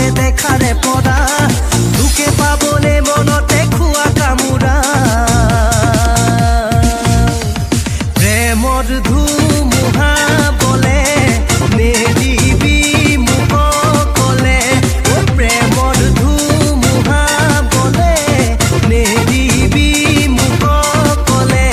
তলে দেখারে পড়া তোকে পাবলে মনতে খুয়া কামুরা প্রেমর ধুমুহা বলে নেদিবি মুখ কলে ও প্রেমর ধুমুহা বলে নেদিবি মুখ কলে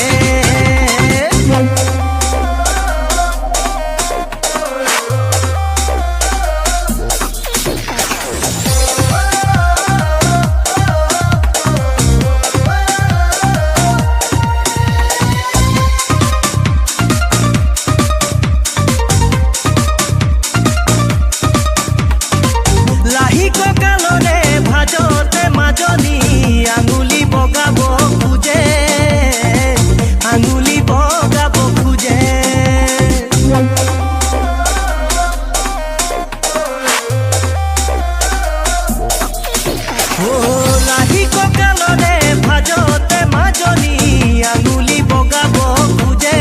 আঙুলি বগাব খুঁজে আঙুলি বগাব খুঁজে ও লাহি ককালরে ভাজতে মাজনি আঙুলি বগাব খুঁজে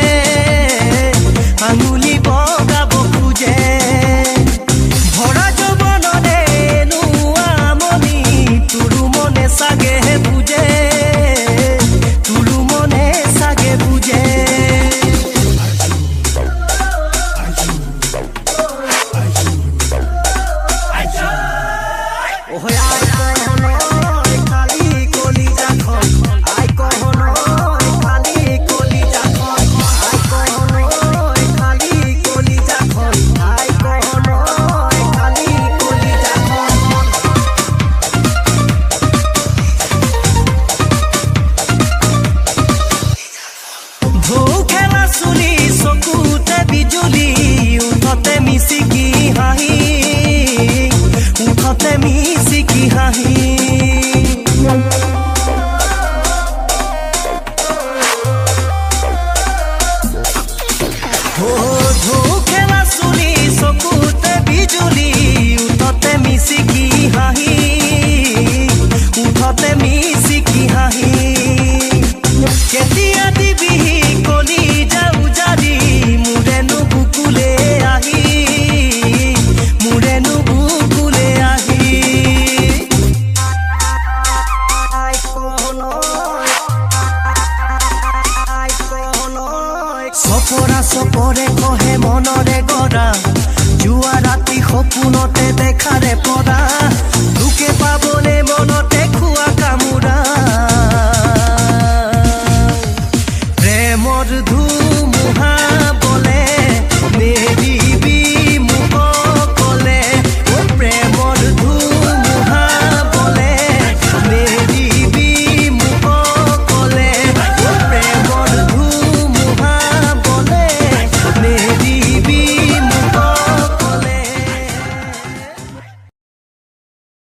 আঙুলি বগাব খুঁজে ভরা যৌবনরে নুয়ামনি তুরু মনে সাগে বুঝে তুরু মনে সাগে বুঝে বিজুলি উঠতে মিশিকি হাঁহি উঠতে মিশিকি হাঁহি